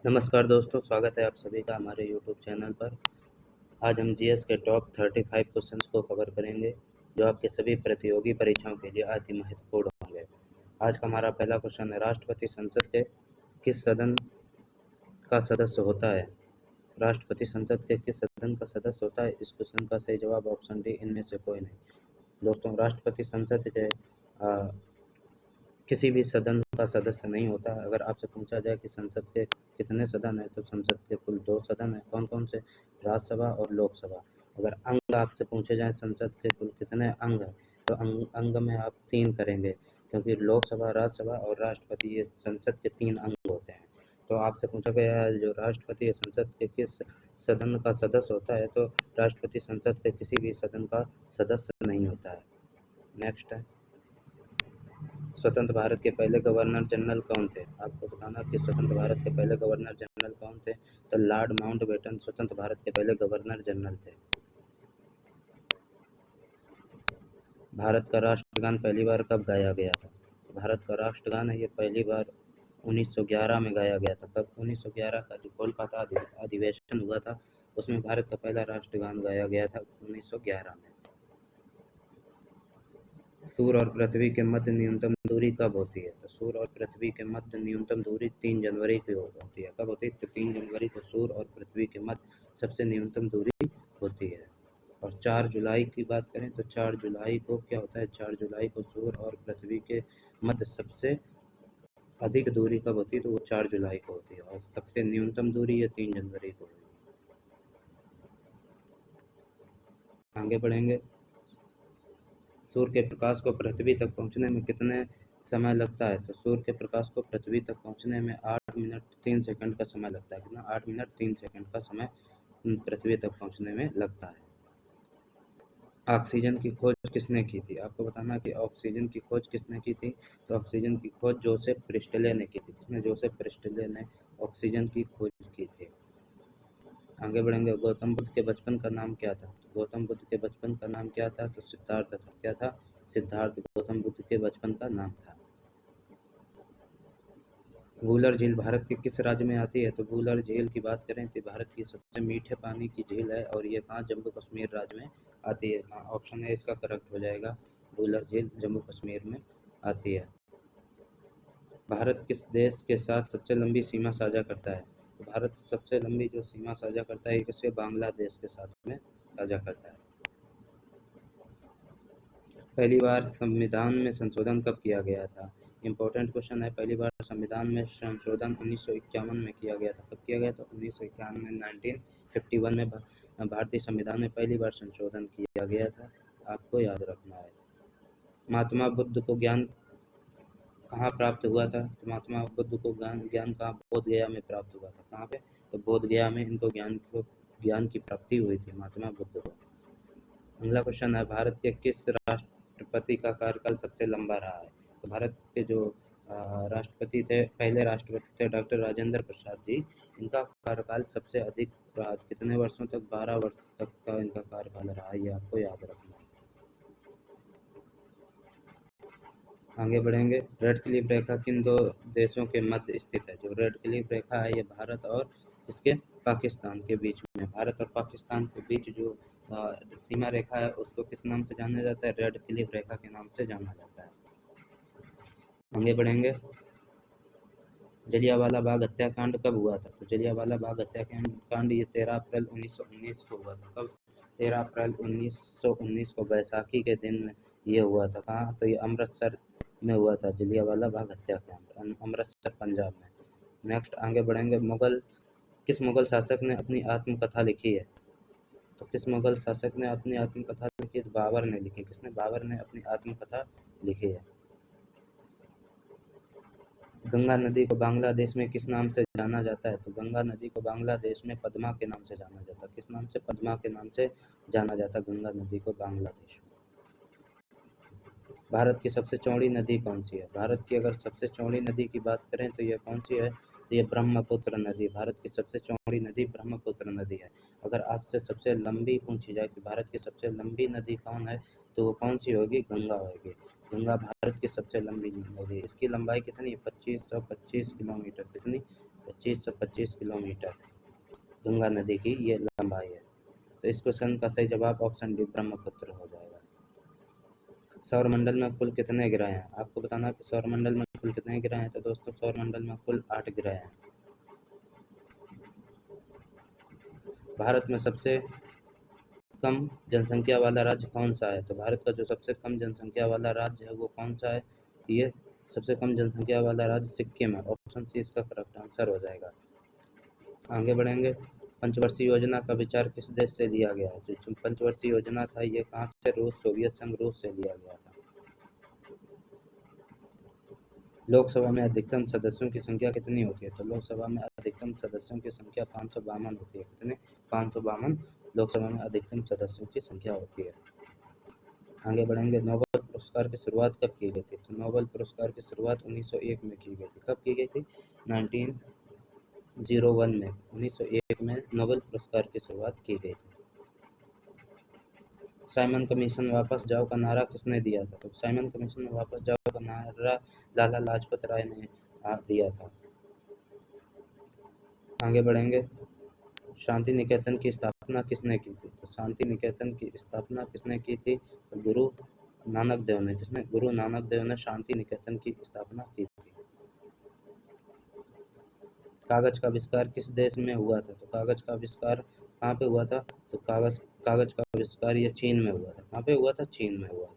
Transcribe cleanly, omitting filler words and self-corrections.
नमस्कार दोस्तों, स्वागत है आप सभी का हमारे यूट्यूब चैनल पर। आज हम जीएस के टॉप 35 क्वेश्चंस को कवर करेंगे, जो आपके सभी प्रतियोगी परीक्षाओं के लिए अति महत्वपूर्ण होंगे। आज का हमारा पहला क्वेश्चन है, राष्ट्रपति संसद के किस सदन का सदस्य होता है? राष्ट्रपति संसद के किस सदन का सदस्य होता है? इस क्वेश्चन का सही जवाब ऑप्शन डी, इनमें से कोई नहीं। दोस्तों, राष्ट्रपति संसद के किसी भी सदन का सदस्य नहीं होता। अगर आपसे पूछा जाए कि संसद के कितने सदन हैं, तो संसद के कुल 2 सदन हैं। कौन कौन से? राज्यसभा और लोकसभा। अगर अंग आपसे पूछे जाएँ संसद के कुल कितने अंग हैं, तो अंग में आप 3 करेंगे, क्योंकि लोकसभा, राज्यसभा और राष्ट्रपति ये संसद के 3 अंग होते हैं। तो आपसे पूछा गया है जो राष्ट्रपति संसद के किस सदन का सदस्य होता है, तो राष्ट्रपति संसद के किसी भी सदन का सदस्य नहीं होता है। नेक्स्ट है, स्वतंत्र भारत के पहले गवर्नर जनरल कौन थे? आपको बताना कि स्वतंत्र भारत के पहले गवर्नर जनरल कौन थे? तो लॉर्ड माउंटबेटन स्वतंत्र भारत के पहले गवर्नर जनरल थे। भारत का राष्ट्रगान पहली बार कब गाया गया था? भारत का राष्ट्रगान है ये पहली बार 1911 में गाया गया था। कब? 1911 का जो कोलकाता अधिवेशन हुआ था, उसमें भारत का पहला राष्ट्रगान गाया गया था 1911 में। सूर्य और पृथ्वी के मध्य न्यूनतम दूरी कब होती है? तो सूर्य और पृथ्वी के मध्य न्यूनतम दूरी 3 जनवरी को होती है। कब होती है? तो 3 जनवरी को सूर्य और पृथ्वी के मध्य सबसे न्यूनतम दूरी होती है। और 4 जुलाई की बात करें तो 4 जुलाई को क्या होता है? 4 जुलाई को सूर्य और पृथ्वी के मध्य सबसे अधिक दूरी कब होती है? तो वो 4 जुलाई को होती है। और सबसे न्यूनतम दूरी ये 3 जनवरी को होगी। आगे बढ़ेंगे। सूर्य के प्रकाश को पृथ्वी तक पहुंचने में कितने समय लगता है? तो सूर्य के प्रकाश को पृथ्वी तक पहुंचने में 8 मिनट 3 सेकंड का समय लगता है। कितना? 8 मिनट 3 सेकंड का समय पृथ्वी तक पहुंचने में लगता है। ऑक्सीजन की खोज किसने की थी? आपको बताना कि ऑक्सीजन की खोज किसने की थी? तो ऑक्सीजन की खोज जोसेफ प्रिस्टले ने की थी। किसने? जोसेफ प्रिस्टले ने ऑक्सीजन की खोज की थी। आगे बढ़ेंगे। गौतम बुद्ध के बचपन का नाम क्या था? गौतम बुद्ध के बचपन का नाम क्या था? तो सिद्धार्थ था। क्या था? सिद्धार्थ गौतम बुद्ध के बचपन का नाम था। वूलर झील भारत के किस राज्य में आती है? तो वूलर झील की बात करें तो भारत की सबसे मीठे पानी की झील है, और ये कहाँ? जम्मू कश्मीर राज्य में आती है। ऑप्शन है इसका करेक्ट हो जाएगा। वूलर झील जम्मू कश्मीर में आती है। भारत किस देश के साथ सबसे लंबी सीमा साझा करता है? तो भारत सबसे लंबी जो सीमा साझा करता है, किससे? बांग्लादेश के साथ में साझा करता है। पहली बार संविधान में संशोधन कब किया गया था? इम्पोर्टेंट क्वेश्चन है। पहली बार संविधान में संशोधन 1951 में किया गया था। कब किया गया? तो 1951 में, 1951 में भारतीय संविधान में पहली बार संशोधन किया गया था। आपको याद रखना है। महात्मा बुद्ध को ज्ञान कहाँ प्राप्त हुआ था? तो महात्मा बुद्ध को ज्ञान कहाँ? बोध गया में प्राप्त हुआ था। कहाँ पे? तो बोध गया में इनको ज्ञान की प्राप्ति हुई थी महात्मा बुद्ध को। अगला क्वेश्चन है, भारत के किस राष्ट्रपति का कार्यकाल सबसे लंबा रहा है? तो भारत के जो राष्ट्रपति थे, पहले राष्ट्रपति थे डॉक्टर राजेंद्र प्रसाद जी। इनका कार्यकाल सबसे अधिक रहा। कितने वर्षों तक? 12 वर्ष तक का इनका कार्यकाल रहा है। ये आपको याद रखना है। आगे बढ़ेंगे। रेड क्लिफ रेखा किन 2 देशों के मध्य स्थित है? जो रेड क्लिफ रेखा है ये भारत और इसके पाकिस्तान के बीच में। भारत और पाकिस्तान के बीच जो सीमा रेखा है उसको किस नाम से जाना जाता है? रेड क्लिफ रेखा के नाम से जाना जाता है। आगे बढ़ेंगे। जलियांवाला बाग हत्याकांड कब हुआ था? तो जलियांवाला बाग हत्याकांड ये 13 अप्रैल 1919 को हुआ था। कब? 13 अप्रैल 1919 को बैसाखी के दिन में ये हुआ था। कहाँ? तो ये अमृतसर में हुआ था। जलियांवाला बाग हत्याकांड अमृतसर, पंजाब में। नेक्स्ट आगे बढ़ेंगे। किस मुगल शासक ने अपनी आत्मकथा लिखी है? तो किस मुगल शासक ने अपनी आत्मकथा लिखी? तो बाबर ने लिखी। किसने? बाबर ने अपनी आत्मकथा लिखी है। गंगा नदी को बांग्लादेश में किस नाम से जाना जाता है? तो गंगा नदी को बांग्लादेश में पद्मा के नाम से जाना जाता है। किस नाम से? पद्मा के नाम से जाना जाता है गंगा नदी को बांग्लादेश में। भारत की सबसे चौड़ी नदी कौन सी है? भारत की अगर सबसे चौड़ी नदी की बात करें तो ये कौन सी है? तो ये ब्रह्मपुत्र नदी। भारत की सबसे चौड़ी नदी ब्रह्मपुत्र नदी है। अगर आपसे सबसे लंबी पूछी जाए कि भारत की सबसे लंबी नदी कौन है, तो वो कौन सी होगी? गंगा होगी। गंगा भारत की सबसे लंबी नदी है। इसकी लंबाई कितनी है? 2525 किलोमीटर। कितनी? 2525 किलोमीटर गंगा नदी की ये लंबाई है। तो इस क्वेश्चन का सही जवाब ऑप्शन डी ब्रह्मपुत्र हो जाएगा। सौरमंडल में कुल कितने ग्रह हैं? आपको बताना कि सौरमंडल में कुल कितने ग्रह हैं। तो दोस्तों सौरमंडल में कुल 8 ग्रह हैं। भारत में सबसे कम जनसंख्या वाला राज्य कौन सा है? तो भारत का जो सबसे कम जनसंख्या वाला राज्य है वो कौन सा है? ये सबसे कम जनसंख्या वाला राज्य सिक्किम है। ऑप्शन सी इसका करेक्ट आंसर हो जाएगा। आगे बढ़ेंगे। पंचवर्षीय योजना का विचार किस देश से लिया गया है? जो पंचवर्षीय योजना था ये कहाँ से? रूस, सोवियत संघ रूस से लिया गया था। लोकसभा में अधिकतम सदस्यों की संख्या कितनी होती है? तो लोकसभा में अधिकतम सदस्यों की संख्या 552 होती है। कितने? 552 लोकसभा में अधिकतम सदस्यों की संख्या होती है। आगे बढ़ेंगे। नोबेल पुरस्कार की शुरुआत कब की गई थी? तो नोबेल पुरस्कार की शुरुआत 1901 में की गई थी। कब की गई थी? 1901 में 1901 में नोबेल पुरस्कार की शुरुआत की गई थी। साइमन कमीशन वापस जाओ का नारा किसने दिया था? तो साइमन कमीशन वापस जाओ का नारा लाला लाजपत राय ने दिया था। आगे बढ़ेंगे। शांति निकेतन की स्थापना किसने की थी? तो शांति निकेतन की स्थापना किसने की थी? तो गुरु नानक देव ने। किसने? गुरु नानक देव ने शांति निकेतन की स्थापना की थी। कागज का आविष्कार किस देश में हुआ था? तो कागज का आविष्कार कहाँ पे हुआ था? तो कागज का आविष्कार ये चीन में हुआ था। कहाँ पे हुआ था? चीन में हुआ था।